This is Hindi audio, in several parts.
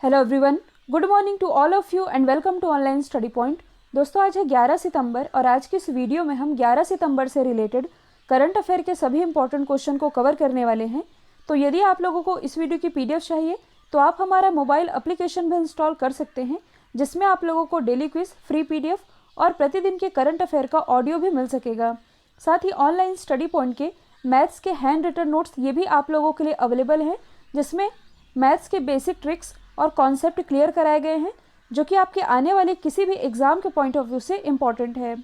Hello everyone, good morning to all of you and welcome to online study point. दोस्तों, आज है 11 सितंबर और आज की इस वीडियो में हम 11 सितंबर से रिलेटेड करंट अफेयर के सभी इंपॉर्टेंट क्वेश्चन को कवर करने वाले हैं। तो यदि आप लोगों को इस वीडियो की पीडीएफ चाहिए तो आप हमारा मोबाइल एप्लीकेशन भी इंस्टॉल कर सकते हैं, जिसमें आप लोगों को डेली क्विज, फ्री पीडीएफ और प्रतिदिन के करंट अफेयर का ऑडियो भी मिल सकेगा। साथ ही ऑनलाइन स्टडी पॉइंट के मैथ्स के हैंड रिटन नोट्स ये भी आप लोगों के लिए अवेलेबल हैं, जिसमें मैथ्स के बेसिक ट्रिक्स और कॉन्सेप्ट क्लियर कराए गए हैं, जो कि आपके आने वाले किसी भी एग्जाम के पॉइंट ऑफ व्यू से इम्पॉर्टेंट है।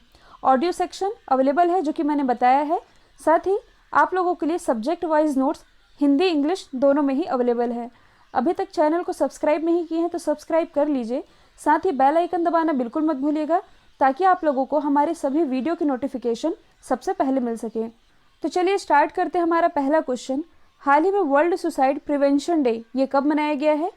ऑडियो सेक्शन अवेलेबल है, जो कि मैंने बताया है। साथ ही आप लोगों के लिए subject wise notes Hindi English दोनों में ही अवेलेबल है। अभी तक चैनल को सब्सक्राइब नहीं किए हैं तो सब्सक्राइब कर लीजिए। साथ ही बेल आइकन दबाना बिल्कुल मत भूलिएगा, ताकि आप लोगों को हमारे सभी वीडियो की नोटिफिकेशन सबसे पहले मिल सके। तो चलिए स्टार्ट करते हैं हमारा पहला क्वेश्चन। हाल ही में वर्ल्ड सुसाइड प्रिवेंशन डे ये कब मनाया गया है?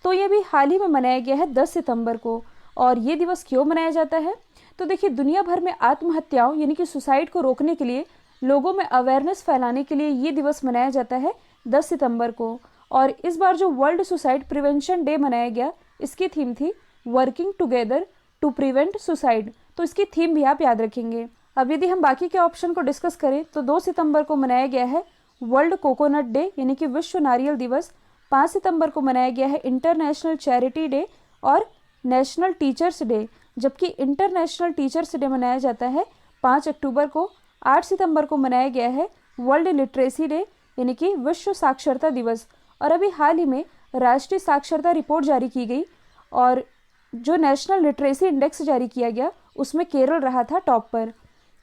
तो ये भी हाल ही में मनाया गया है 10 सितंबर को। और ये दिवस क्यों मनाया जाता है? तो देखिए, दुनिया भर में आत्महत्याओं यानी कि सुसाइड को रोकने के लिए, लोगों में अवेयरनेस फैलाने के लिए ये दिवस मनाया जाता है 10 सितंबर को। और इस बार जो वर्ल्ड सुसाइड प्रिवेंशन डे मनाया गया, इसकी थीम थी working together to prevent suicide. तो इसकी थीम भी आप याद रखेंगे। अब यदि हम बाकी के ऑप्शन को डिस्कस करें तो 2 सितंबर को मनाया गया है वर्ल्ड कोकोनट डे यानी कि विश्व नारियल दिवस। 5 सितंबर को मनाया गया है इंटरनेशनल चैरिटी डे और नेशनल टीचर्स डे, जबकि इंटरनेशनल टीचर्स डे मनाया जाता है 5 अक्टूबर को। 8 सितंबर को मनाया गया है वर्ल्ड लिटरेसी डे यानी कि विश्व साक्षरता दिवस। और अभी हाल ही में राष्ट्रीय साक्षरता रिपोर्ट जारी की गई और जो नेशनल लिटरेसी इंडेक्स जारी किया गया, उसमें केरल रहा था टॉप पर।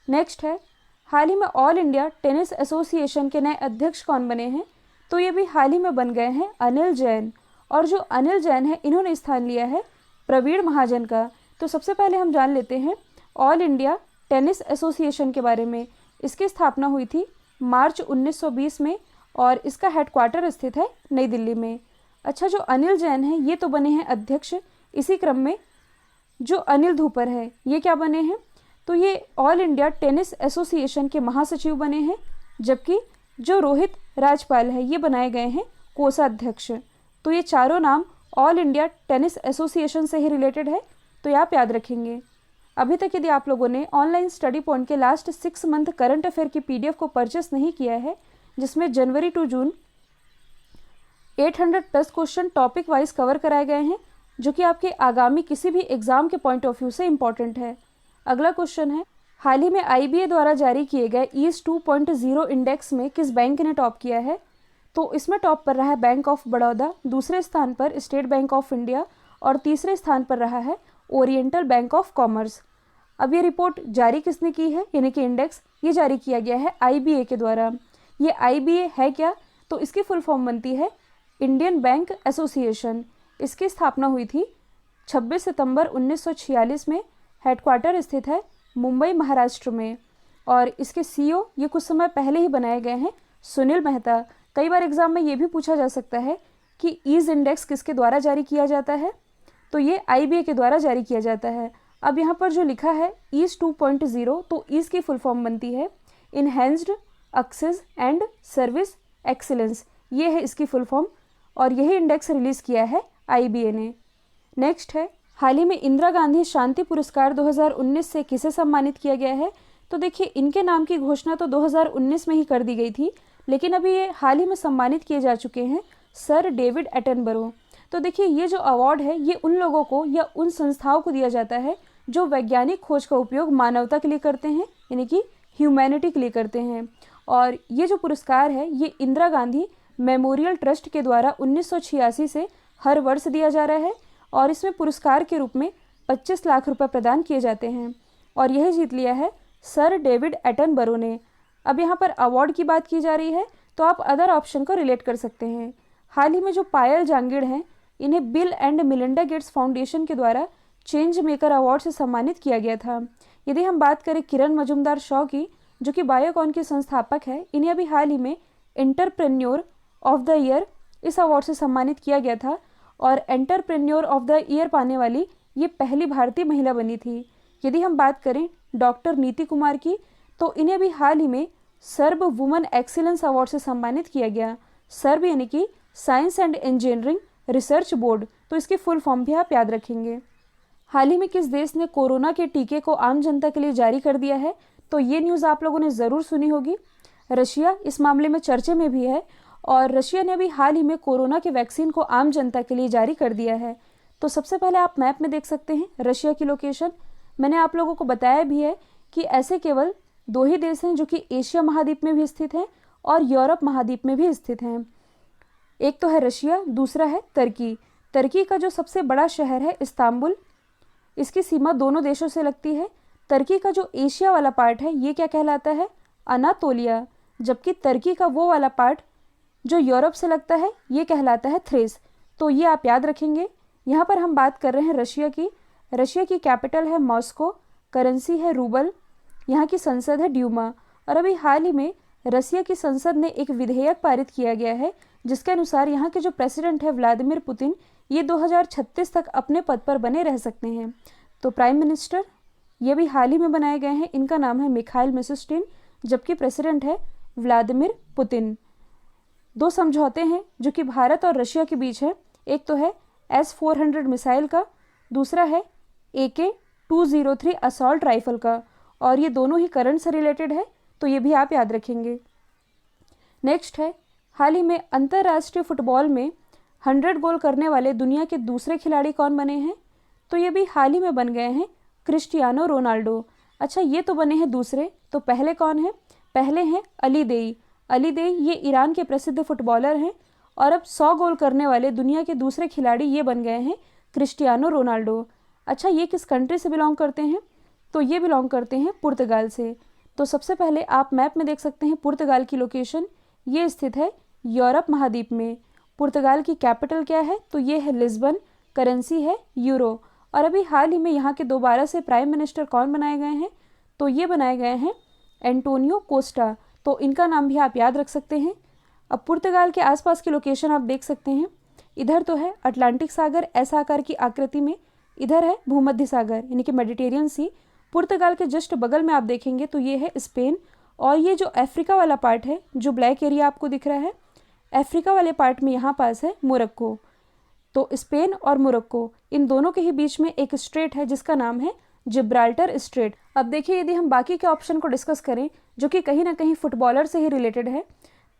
नेक्स्ट है, हाल ही में ऑल इंडिया टेनिस एसोसिएशन के नए अध्यक्ष कौन बने हैं? तो ये भी हाल ही में बन गए हैं अनिल जैन। और जो अनिल जैन है, इन्होंने स्थान लिया है प्रवीण महाजन का। तो सबसे पहले हम जान लेते हैं ऑल इंडिया टेनिस एसोसिएशन के बारे में। इसकी स्थापना हुई थी मार्च 1920 में और इसका हेडक्वार्टर स्थित है नई दिल्ली में। अच्छा, जो अनिल जैन है ये तो बने हैं अध्यक्ष। इसी क्रम में जो अनिल धूपर है, ये क्या बने हैं? तो ये ऑल इंडिया टेनिस एसोसिएशन के महासचिव बने हैं, जबकि जो रोहित राजपाल है ये बनाए गए हैं कोषाध्यक्ष। तो ये चारों नाम ऑल इंडिया टेनिस एसोसिएशन से ही रिलेटेड है, तो ये आप याद रखेंगे। अभी तक यदि आप लोगों ने ऑनलाइन स्टडी पॉइंट के लास्ट 6 मंथ करंट अफेयर की पीडीएफ को परचेस नहीं किया है, जिसमें जनवरी टू जून 800+ क्वेश्चन टॉपिक वाइज कवर कराए गए हैं, जो कि आपके आगामी किसी भी एग्जाम के पॉइंट ऑफ व्यू से इंपॉर्टेंट है। अगला क्वेश्चन है, हाल ही में आईबीए द्वारा जारी किए गए ईज 2.0 इंडेक्स में किस बैंक ने टॉप किया है? तो इसमें टॉप पर रहा है बैंक ऑफ बड़ौदा, दूसरे स्थान पर स्टेट बैंक ऑफ इंडिया और तीसरे स्थान पर रहा है ओरिएंटल बैंक ऑफ कॉमर्स। अब ये रिपोर्ट जारी किसने की है, यानी कि इंडेक्स ये जारी किया गया है आईबीए के द्वारा। ये आईबीए है क्या? तो इसकी फुल फॉर्म बनती है इंडियन बैंक एसोसिएशन। इसकी स्थापना हुई थी 26 सितंबर 1946 में। हेडक्वार्टर स्थित है मुंबई महाराष्ट्र में और इसके सीईओ ये कुछ समय पहले ही बनाए गए हैं सुनील मेहता। कई बार एग्जाम में ये भी पूछा जा सकता है कि ईज इंडेक्स किसके द्वारा जारी किया जाता है? तो ये आईबीए के द्वारा जारी किया जाता है। अब यहाँ पर जो लिखा है ईज 2.0, तो ईज की फुल फॉर्म बनती है enhanced access and service excellence. ये है इसकी फुल फॉर्म और यही इंडेक्स रिलीज किया है आईबीए ने। नेक्स्ट है, हाल ही में इंदिरा गांधी शांति पुरस्कार 2019 से किसे सम्मानित किया गया है? तो देखिए, इनके नाम की घोषणा तो 2019 में ही कर दी गई थी, लेकिन अभी ये हाल ही में सम्मानित किए जा चुके हैं सर डेविड एटनबरो। तो देखिए, ये जो अवार्ड है ये उन लोगों को या उन संस्थाओं को दिया जाता है जो वैज्ञानिक खोज का उपयोग मानवता के लिए करते हैं, यानी कि ह्यूमैनिटी के लिए करते हैं। और ये जो पुरस्कार है ये इंदिरा गांधी मेमोरियल ट्रस्ट के द्वारा 1986 से हर वर्ष दिया जा रहा है और इसमें पुरस्कार के रूप में 25 लाख रुपए प्रदान किए जाते हैं और यह जीत लिया है सर डेविड एटनबरो ने। अब यहाँ पर अवार्ड की बात की जा रही है, तो आप अदर ऑप्शन को रिलेट कर सकते हैं। हाल ही में जो पायल जांगिड़ हैं, इन्हें bill and Melinda Gates foundation के द्वारा चेंज मेकर अवार्ड से सम्मानित किया गया था। यदि हम बात करें किरण मजुमदार शॉ की, जो कि बायोकॉन के संस्थापक है, इन्हें अभी हाल ही में एंटरप्रेन्योर ऑफ द ईयर इस अवार्ड से सम्मानित किया गया था और एंटरप्रेन्योर ऑफ द ईयर पाने वाली ये पहली भारतीय महिला बनी थी। यदि हम बात करें डॉक्टर नीति कुमार की, तो इन्हें भी हाल ही में सर्ब वुमन एक्सीलेंस अवार्ड से सम्मानित किया गया। सर्ब यानी कि science and engineering research board, तो इसकी फुल फॉर्म भी आप याद रखेंगे। हाल ही में किस देश ने कोरोना के टीके को आम जनता के लिए जारी कर दिया है? तो ये न्यूज़ आप लोगों ने ज़रूर सुनी होगी। रशिया इस मामले में चर्चे में भी है और रशिया ने भी हाल ही में कोरोना के वैक्सीन को आम जनता के लिए जारी कर दिया है। तो सबसे पहले आप मैप में देख सकते हैं रशिया की लोकेशन। मैंने आप लोगों को बताया भी है कि ऐसे केवल 2 ही देश हैं जो कि एशिया महाद्वीप में भी स्थित हैं और यूरोप महाद्वीप में भी स्थित हैं। एक तो है रशिया, दूसरा है तुर्की। तुर्की का जो सबसे बड़ा शहर है इस्तांबुल, इसकी सीमा दोनों देशों से लगती है। तुर्की का जो एशिया वाला पार्ट है ये क्या कहलाता है? अनातोलिया, जबकि तुर्की का वो वाला पार्ट जो यूरोप से लगता है ये कहलाता है थ्रेस। तो ये आप याद रखेंगे। यहाँ पर हम बात कर रहे हैं रशिया की। रशिया की कैपिटल है मॉस्को, करेंसी है रूबल, यहाँ की संसद है ड्यूमा। और अभी हाल ही में रशिया की संसद ने एक विधेयक पारित किया गया है जिसके अनुसार यहाँ के जो प्रेसिडेंट है व्लादिमीर पुतिन, ये 2036 तक अपने पद पर बने रह सकते हैं। तो प्राइम मिनिस्टर ये भी हाल ही में बनाए गए हैं, इनका नाम है मिखाइल मिशुस्टिन, जबकि प्रेसिडेंट है व्लादिमीर पुतिन। 2 समझौते हैं जो कि भारत और रशिया के बीच है। एक तो है S-400 मिसाइल का, दूसरा है AK-203 असॉल्ट राइफल का, और ये दोनों ही करंट से रिलेटेड है, तो ये भी आप याद रखेंगे। नेक्स्ट है हाल ही में अंतर्राष्ट्रीय फुटबॉल में 100 गोल करने वाले दुनिया के दूसरे खिलाड़ी कौन बने हैं? तो ये भी हाल ही में बन गए हैं क्रिस्टियानो रोनाल्डो। अच्छा, ये तो बने हैं दूसरे, तो पहले कौन है? पहले हैं अली देई। अली देई ये ईरान के प्रसिद्ध फुटबॉलर हैं और अब 100 गोल करने वाले दुनिया के दूसरे खिलाड़ी ये बन गए हैं क्रिस्टियानो रोनाल्डो। अच्छा, ये किस कंट्री से बिलोंग करते हैं? तो ये बिलोंग करते हैं पुर्तगाल से। तो सबसे पहले आप मैप में देख सकते हैं पुर्तगाल की लोकेशन, ये स्थित है यूरोप महाद्वीप में। पुर्तगाल की कैपिटल क्या है? तो ये है लिस्बन, करेंसी है यूरो। और अभी हाल ही में यहाँ के दोबारा से प्राइम मिनिस्टर कौन बनाए गए हैं? तो ये बनाए गए हैं एंटोनियो कोस्टा। तो इनका नाम भी आप याद रख सकते हैं। अब पुर्तगाल के आसपास की लोकेशन आप देख सकते हैं। इधर तो है अटलांटिक सागर ऐसा आकार की आकृति में, इधर है भूमध्य सागर यानी कि मेडिटेरियन सी। पुर्तगाल के जस्ट बगल में आप देखेंगे तो ये है स्पेन, और ये जो अफ्रीका वाला पार्ट है जो ब्लैक एरिया आपको दिख रहा है, अफ्रीका वाले पार्ट में यहाँ पास है मोरक्को। तो स्पेन और मोरक्को इन दोनों के ही बीच में एक स्ट्रेट है जिसका नाम है जिब्राल्टर स्ट्रेट। अब देखिए, यदि हम बाकी के ऑप्शन को डिस्कस करें जो कि कहीं ना कहीं फुटबॉलर से ही रिलेटेड है,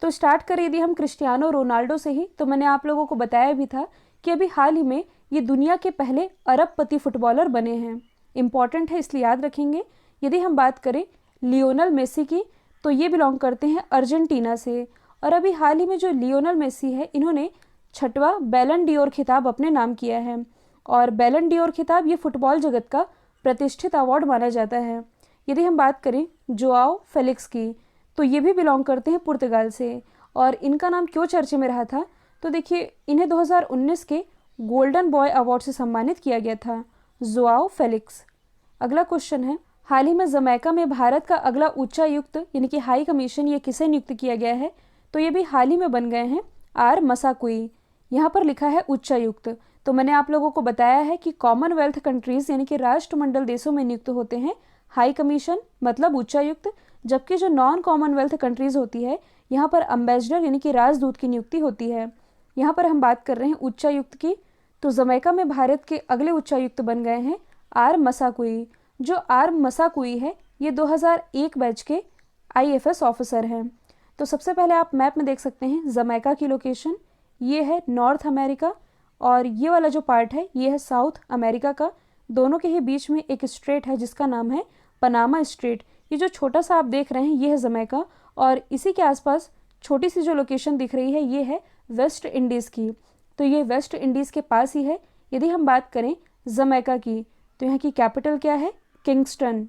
तो स्टार्ट करें यदि हम क्रिस्टियानो रोनाल्डो से ही, तो मैंने आप लोगों को बताया भी था कि अभी हाल ही में ये दुनिया के पहले अरबपति फुटबॉलर बने हैं। इंपॉर्टेंट है इसलिए याद रखेंगे। यदि हम बात करें लियोनल मेसी की, तो ये बिलोंग करते हैं अर्जेंटीना से। और अभी हाल ही में जो लियोनल मेसी है, इन्होंने 6वां बैलन डी ओर खिताब अपने नाम किया है। और बैलन डी ओर खिताब ये फुटबॉल जगत का प्रतिष्ठित अवार्ड माना जाता है। यदि हम बात करें जोआओ फेलिक्स की, तो ये भी बिलोंग करते हैं पुर्तगाल से। और इनका नाम क्यों चर्चे में रहा था? तो देखिए, इन्हें 2019 के गोल्डन बॉय अवार्ड से सम्मानित किया गया था, जोआओ फेलिक्स। अगला क्वेश्चन है, हाल ही में जमैका में भारत का अगला उच्चायुक्त यानी कि हाई कमीशन ये किसे नियुक्त किया गया है? तो ये भी हाल ही में बन गए हैं आर मसाकुई। यहाँ पर लिखा है उच्चायुक्त। तो मैंने आप लोगों को बताया है कि कॉमनवेल्थ कंट्रीज यानी कि राष्ट्रमंडल देशों में नियुक्त होते हैं हाई कमीशन मतलब उच्चायुक्त, जबकि जो नॉन कॉमनवेल्थ कंट्रीज होती है यहाँ पर अम्बेसडर यानी कि राजदूत की नियुक्ति होती है। यहाँ पर हम बात कर रहे हैं उच्चायुक्त की, तो जमैका में भारत के अगले उच्चायुक्त बन गए हैं आर मसाकुई। जो आर मसाकुई है ये 2001 बैच के IFS ऑफिसर हैं। तो सबसे पहले आप मैप में देख सकते हैं जमैका की लोकेशन, ये है नॉर्थ अमेरिका, और ये वाला जो पार्ट है ये है साउथ अमेरिका का। दोनों के ही बीच में एक स्ट्रेट है जिसका नाम है पनामा स्ट्रेट। ये जो छोटा सा आप देख रहे हैं ये है जमैका, और इसी के आसपास छोटी सी जो लोकेशन दिख रही है ये है वेस्ट इंडीज़ की। तो ये वेस्ट इंडीज़ के पास ही है। यदि हम बात करें जमैका की, तो यहाँ की कैपिटल क्या है? किंगस्टन।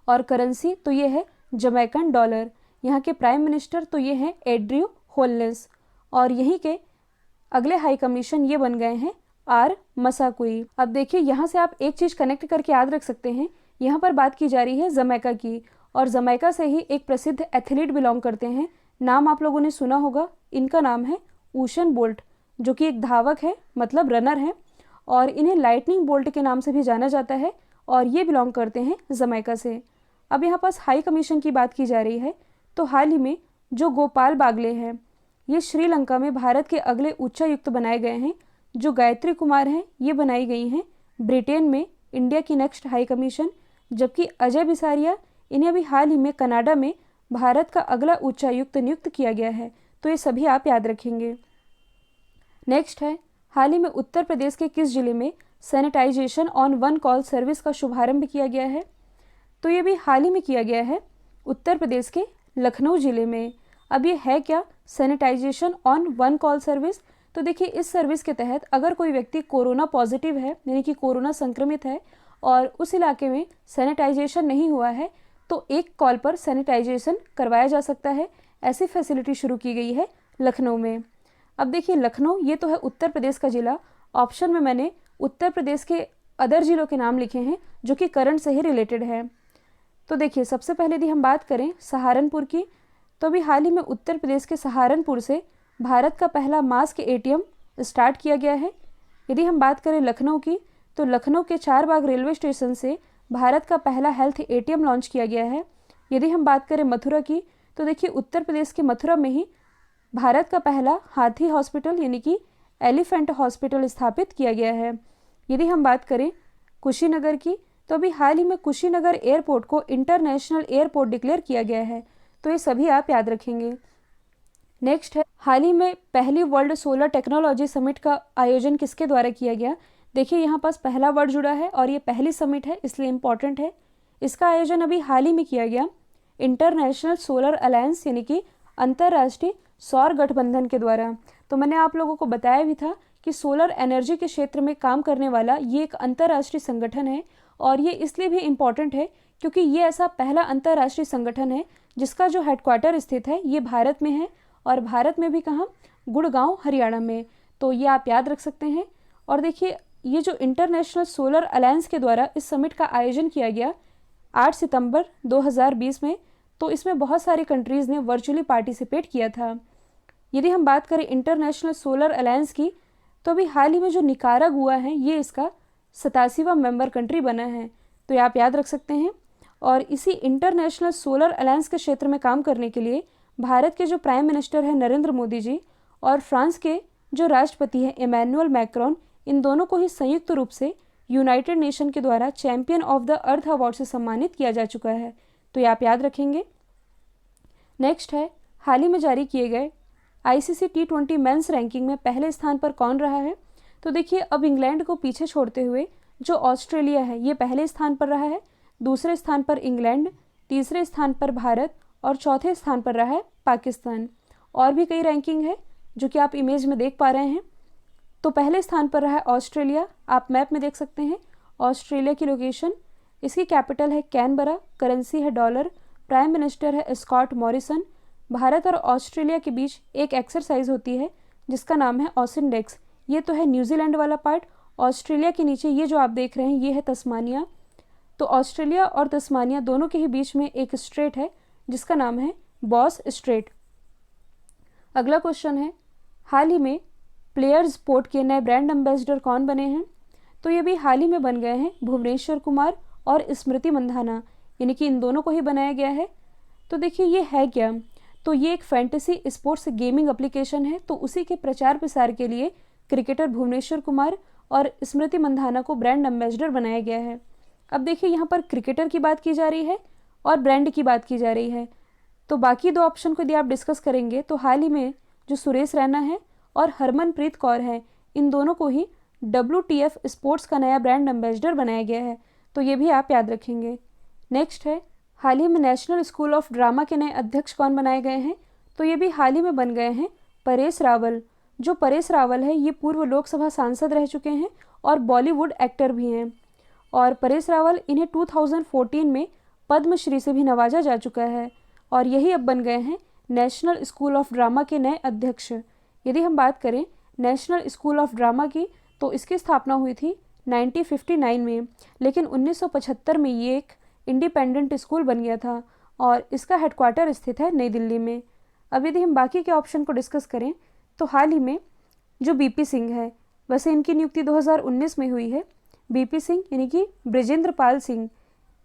और करेंसी तो ये है जमैकन डॉलर। यहाँ के प्राइम मिनिस्टर तो ये हैं एड्रियो होलनेस। और यहीं के अगले हाई कमीशन ये बन गए हैं आर मसाकुई। अब देखिए, यहाँ से आप एक चीज़ कनेक्ट करके याद रख सकते हैं। यहाँ पर बात की जा रही है जमैका की, और जमैका से ही एक प्रसिद्ध एथलीट बिलोंग करते हैं। नाम आप लोगों ने सुना होगा, इनका नाम है यूसेन बोल्ट, जो कि एक धावक है मतलब रनर है, और इन्हें लाइटनिंग बोल्ट के नाम से भी जाना जाता है, और ये बिलोंग करते हैं जमैका से। अब यहाँ पास हाई कमीशन की बात की जा रही है, तो हाल ही में जो गोपाल बागले हैं ये श्रीलंका में भारत के अगले उच्चायुक्त बनाए गए हैं। जो गायत्री कुमार हैं ये बनाई गई हैं ब्रिटेन में इंडिया की नेक्स्ट हाई कमीशन, जबकि अजय बिसारिया इन्हें अभी हाल ही में कनाडा में भारत का अगला उच्चायुक्त नियुक्त किया गया है। तो ये सभी आप याद रखेंगे। नेक्स्ट है, हाल ही में उत्तर प्रदेश के किस जिले में sanitization on one call service का शुभारंभ किया गया है? तो ये भी हाल ही में किया गया है उत्तर प्रदेश के लखनऊ जिले में। अब ये है क्या sanitization on one call service? तो देखिए, इस सर्विस के तहत अगर कोई व्यक्ति कोरोना पॉजिटिव है यानी कि कोरोना संक्रमित है और उस इलाके में सैनिटाइजेशन नहीं हुआ है तो एक कॉल पर सैनिटाइजेशन करवाया जा सकता है। ऐसी फैसिलिटी शुरू की गई है लखनऊ में। अब देखिए, लखनऊ ये तो है उत्तर प्रदेश का जिला। ऑप्शन में मैंने उत्तर प्रदेश के अदर जिलों के नाम लिखे हैं जो कि करंट से ही रिलेटेड है। तो देखिए, सबसे पहले यदि हम बात करें सहारनपुर की, तो अभी हाल ही में उत्तर प्रदेश के सहारनपुर से भारत का पहला मास्क एटीएम स्टार्ट किया गया है। यदि हम बात करें लखनऊ की, तो लखनऊ के चारबाग रेलवे स्टेशन से भारत का पहला हेल्थ एटीएम लॉन्च किया गया है। यदि हम बात करें मथुरा की, तो देखिए उत्तर प्रदेश के मथुरा में ही भारत का पहला हाथी हॉस्पिटल यानी कि एलिफेंट हॉस्पिटल स्थापित किया गया है। यदि हम बात करें कुशीनगर की, तो अभी हाल ही में कुशीनगर एयरपोर्ट को इंटरनेशनल एयरपोर्ट डिक्लेयर किया गया है। तो ये सभी आप याद रखेंगे। नेक्स्ट है, हाल ही में पहली वर्ल्ड सोलर टेक्नोलॉजी समिट का आयोजन किसके द्वारा किया गया? देखिए, यहाँ पास पहला वर्ड जुड़ा है और ये पहली समिट है इसलिए इम्पॉर्टेंट है। इसका आयोजन अभी हाल ही में किया गया इंटरनेशनल सोलर अलायंस यानी कि अंतर्राष्ट्रीय सौर गठबंधन के द्वारा। तो मैंने आप लोगों को बताया भी था कि सोलर एनर्जी के क्षेत्र में काम करने वाला ये एक अंतर्राष्ट्रीय संगठन है और ये इसलिए भी इम्पॉर्टेंट है क्योंकि ये ऐसा पहला अंतर्राष्ट्रीय संगठन है जिसका जो हेडक्वार्टर स्थित है ये भारत में है और भारत में भी कहाँ? गुड़गांव हरियाणा में। तो ये आप याद रख सकते हैं। और देखिए, ये जो इंटरनेशनल सोलर अलायंस के द्वारा इस समिट का आयोजन किया गया 8 सितंबर 2020 में, तो इसमें बहुत सारी कंट्रीज़ ने वर्चुअली पार्टिसिपेट किया था। यदि हम बात करें इंटरनेशनल सोलर अलायंस की, तो अभी हाल ही में जो निकारागुआ है ये इसका 87वां मेंबर कंट्री बना है। तो ये आप याद रख सकते हैं। और इसी इंटरनेशनल सोलर अलायंस के क्षेत्र में काम करने के लिए भारत के जो प्राइम मिनिस्टर हैं नरेंद्र मोदी जी और फ्रांस के जो राष्ट्रपति हैं इमैनुअल मैक्रोन, इन दोनों को ही संयुक्त रूप से यूनाइटेड नेशन के द्वारा champion of the earth award से सम्मानित किया जा चुका है। तो ये आप याद रखेंगे। नेक्स्ट है, हाल ही में जारी किए गए ICC T20 मेंस रैंकिंग में पहले स्थान पर कौन रहा है? तो देखिए, अब इंग्लैंड को पीछे छोड़ते हुए जो ऑस्ट्रेलिया है ये पहले स्थान पर रहा है, दूसरे स्थान पर इंग्लैंड, तीसरे स्थान पर भारत और चौथे स्थान पर रहा है पाकिस्तान। और भी कई रैंकिंग है जो कि आप इमेज में देख पा रहे हैं। तो पहले स्थान पर रहा है ऑस्ट्रेलिया, आप मैप में देख सकते हैं ऑस्ट्रेलिया की लोकेशन। इसकी कैपिटल है कैनबरा, करेंसी है डॉलर, प्राइम मिनिस्टर है स्कॉट मॉरिसन। भारत और ऑस्ट्रेलिया के बीच एक एक्सरसाइज होती है जिसका नाम है ऑसिनडेक्स। ये तो है न्यूजीलैंड वाला पार्ट। ऑस्ट्रेलिया के नीचे ये जो आप देख रहे हैं ये है तस्मानिया। तो ऑस्ट्रेलिया और तस्मानिया दोनों के ही बीच में एक स्ट्रेट है जिसका नाम है बॉस स्ट्रेट। अगला क्वेश्चन है, हाल ही में प्लेयर्स स्पोर्ट के नए ब्रांड एम्बेसडर कौन बने हैं? तो ये भी हाल ही में बन गए हैं भुवनेश्वर कुमार और स्मृति मंधाना, यानी कि इन दोनों को ही बनाया गया है। तो देखिए, ये है क्या? तो ये एक फैंटेसी स्पोर्ट्स गेमिंग एप्लीकेशन है। तो उसी के प्रचार प्रसार के लिए क्रिकेटर भुवनेश्वर कुमार और स्मृति मंधाना को ब्रांड एम्बेसडर बनाया गया है। अब देखिए, यहाँ पर क्रिकेटर की बात की जा रही है और ब्रांड की बात की जा रही है। तो बाकी दो ऑप्शन को यदि आप डिस्कस करेंगे तो हाल ही में जो सुरेश रैना है और हरमनप्रीत कौर है, इन दोनों को ही WTF स्पोर्ट्स का नया ब्रांड एम्बेसडर बनाया गया है। तो ये भी आप याद रखेंगे। नेक्स्ट है, हाल ही में नेशनल स्कूल ऑफ ड्रामा के नए अध्यक्ष कौन बनाए गए हैं? तो ये भी हाल ही में बन गए हैं परेश रावल। जो परेश रावल है ये पूर्व लोकसभा सांसद रह चुके हैं और बॉलीवुड एक्टर भी हैं। और परेश रावल इन्हें 2014 में पद्मश्री से भी नवाजा जा चुका है और यही अब बन गए हैं नेशनल स्कूल ऑफ ड्रामा के नए अध्यक्ष। यदि हम बात करें नेशनल स्कूल ऑफ ड्रामा की, तो इसकी स्थापना हुई थी 1959 में, लेकिन 1975 में ये एक इंडिपेंडेंट स्कूल बन गया था और इसका हेडक्वार्टर स्थित है नई दिल्ली में। अब यदि हम बाकी के ऑप्शन को डिस्कस करें तो हाल ही में जो BP सिंह है, वैसे इनकी नियुक्ति 2019 में हुई है। BP सिंह यानी कि ब्रिजेंद्र पाल सिंह,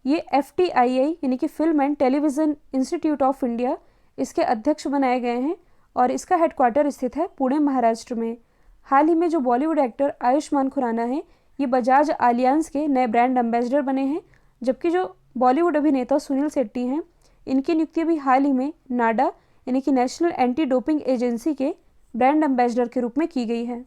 ये FTII यानी कि film and television institute of India, इसके अध्यक्ष बनाए गए हैं और इसका हेडक्वार्टर स्थित है पुणे महाराष्ट्र में। हाल ही में जो बॉलीवुड एक्टर आयुष्मान खुराना हैं, ये बजाज आलियांज के नए ब्रांड एम्बेसडर बने हैं, जबकि जो बॉलीवुड अभिनेता सुनील शेट्टी हैं, इनकी नियुक्ति भी हाल ही में नाडा यानी कि नेशनल एंटी डोपिंग एजेंसी के ब्रांड एम्बेसडर के रूप में की गई है।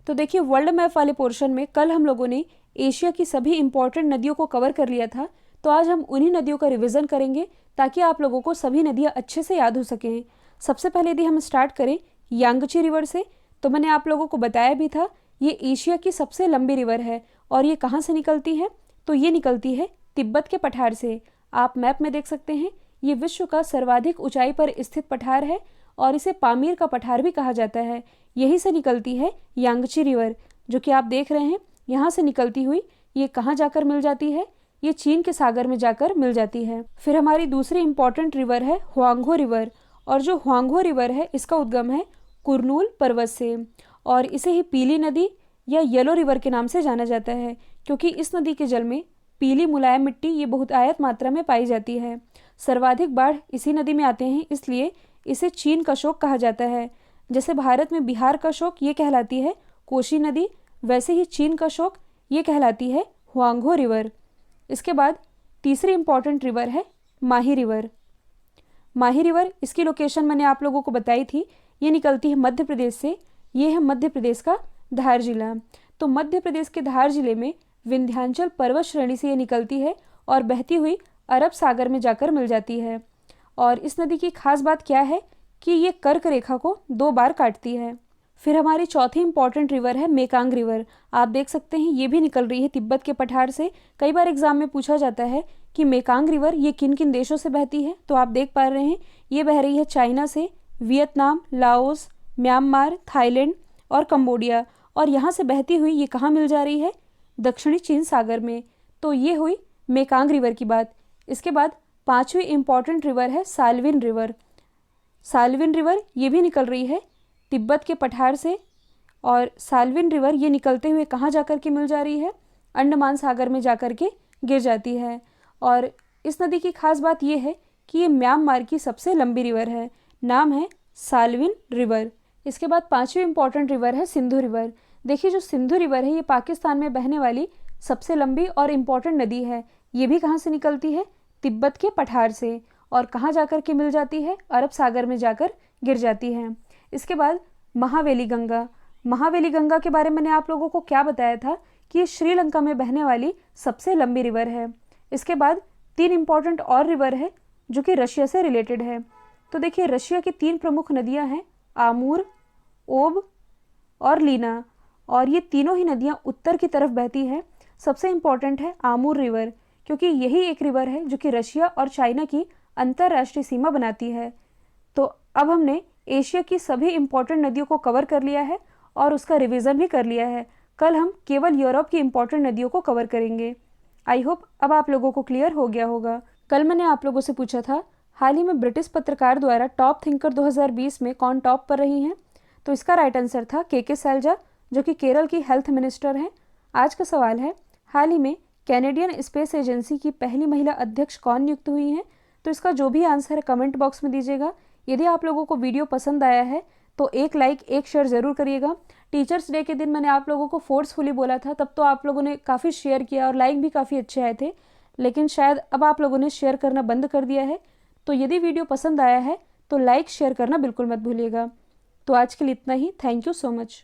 तो देखिए, वर्ल्ड मैप वाले पोर्शन में कल हम लोगों ने एशिया की सभी इंपॉर्टेंट नदियों को कवर कर लिया था, तो आज हम उन्हीं नदियों का रिवीजन करेंगे ताकि आप लोगों को सभी नदियाँ अच्छे से याद हो सकें। सबसे पहले यदि हम स्टार्ट करें यांगची रिवर से, तो मैंने आप लोगों को बताया भी था ये एशिया की सबसे लंबी रिवर है। और ये कहाँ से निकलती है? तो ये निकलती है तिब्बत के पठार से। आप मैप में देख सकते हैं, ये विश्व का सर्वाधिक ऊंचाई पर स्थित पठार है और इसे पामीर का पठार भी कहा जाता है। यहीं से निकलती है यांगची रिवर, जो कि आप देख रहे हैं। यहाँ से निकलती हुई ये कहाँ जाकर मिल जाती है? ये चीन के सागर में जाकर मिल जाती है। फिर हमारी दूसरी इंपॉर्टेंट रिवर है हुआंगहो रिवर, और जो हुआंगहो रिवर है इसका उद्गम है कुरनूल पर्वत से, और इसे ही पीली नदी या येलो रिवर के नाम से जाना जाता है, क्योंकि इस नदी के जल में पीली मुलायम मिट्टी ये बहुतायत मात्रा में पाई जाती है। सर्वाधिक बाढ़ इसी नदी में आते हैं, इसलिए इसे चीन का शोक कहा जाता है। जैसे भारत में बिहार का शोक ये कहलाती है कोशी नदी, वैसे ही चीन का शोक ये कहलाती है हुआंगहो रिवर। इसके बाद तीसरी इंपॉर्टेंट रिवर है माही रिवर। माही रिवर, इसकी लोकेशन मैंने आप लोगों को बताई थी, ये निकलती है मध्य प्रदेश से। ये है मध्य प्रदेश का धार जिला। तो मध्य प्रदेश के धार जिले में विंध्याचल पर्वत श्रेणी से ये निकलती है और बहती हुई अरब सागर में जाकर मिल जाती है। और इस नदी की खास बात क्या है कि ये कर्क रेखा को 2 बार काटती है। फिर हमारी चौथी इंपॉर्टेंट रिवर है मेकांग रिवर। आप देख सकते हैं ये भी निकल रही है तिब्बत के पठार से। कई बार एग्जाम में पूछा जाता है कि मेकांग रिवर ये किन किन देशों से बहती है, तो आप देख पा रहे हैं ये बह रही है चाइना से, वियतनाम, लाओस, म्यांमार, थाईलैंड और कंबोडिया, और यहाँ से बहती हुई ये कहाँ मिल जा रही है? दक्षिणी चीन सागर में। तो ये हुई मेकांग रिवर की बात। इसके बाद पांचवी इंपॉर्टेंट रिवर है साल्विन रिवर। साल्विन रिवर ये भी निकल रही है तिब्बत के पठार से, और साल्विन रिवर ये निकलते हुए कहाँ जाकर के मिल जा रही है? अंडमान सागर में जाकर के गिर जाती है। और इस नदी की खास बात ये है कि ये म्यांमार की सबसे लंबी रिवर है, नाम है साल्विन रिवर। इसके बाद पांचवी इंपॉर्टेंट रिवर है सिंधु रिवर। देखिए, जो सिंधु रिवर है ये पाकिस्तान में बहने वाली सबसे लंबी और इम्पॉर्टेंट नदी है। ये भी कहाँ से निकलती है? तिब्बत के पठार से, और कहाँ जाकर के मिल जाती है? अरब सागर में जाकर गिर जाती है। इसके बाद महावेली गंगा। महावेली गंगा के बारे में मैंने आप लोगों को क्या बताया था कि ये श्रीलंका में बहने वाली सबसे लंबी रिवर है। इसके बाद 3 इंपॉर्टेंट और रिवर है जो कि रशिया से रिलेटेड है। तो देखिए, रशिया की 3 प्रमुख नदियां हैं आमूर, ओब और लीना, और ये तीनों ही नदियां उत्तर की तरफ बहती है। सबसे इम्पॉर्टेंट है आमूर रिवर, क्योंकि यही एक रिवर है जो कि रशिया और चाइना की अंतर्राष्ट्रीय सीमा बनाती है। तो अब हमने एशिया की सभी इंपॉर्टेंट नदियों को कवर कर लिया है और उसका रिवीजन भी कर लिया है। कल हम केवल यूरोप की इंपॉर्टेंट नदियों को कवर करेंगे। आई होप अब आप लोगों को क्लियर हो गया होगा। कल मैंने आप लोगों से पूछा था हाल ही में ब्रिटिश पत्रकार द्वारा टॉप थिंकर 2020 में कौन टॉप पर रही हैं, तो इसका राइट आंसर था के सैलजा, जो कि केरल की हेल्थ मिनिस्टर हैं। आज का सवाल है, हाल ही में कैनेडियन स्पेस एजेंसी की पहली महिला अध्यक्ष कौन नियुक्त हुई हैं? तो इसका जो भी आंसर है कमेंट बॉक्स में दीजिएगा। यदि आप लोगों को वीडियो पसंद आया है तो एक लाइक, एक शेयर ज़रूर करिएगा। टीचर्स डे के दिन मैंने आप लोगों को फोर्सफुली बोला था, तब तो आप लोगों ने काफ़ी शेयर किया और लाइक भी काफ़ी अच्छे आए थे, लेकिन शायद अब आप लोगों ने शेयर करना बंद कर दिया है। तो यदि वीडियो पसंद आया है तो लाइक शेयर करना बिल्कुल मत भूलिएगा। तो आज के लिए इतना ही। Thank you so much.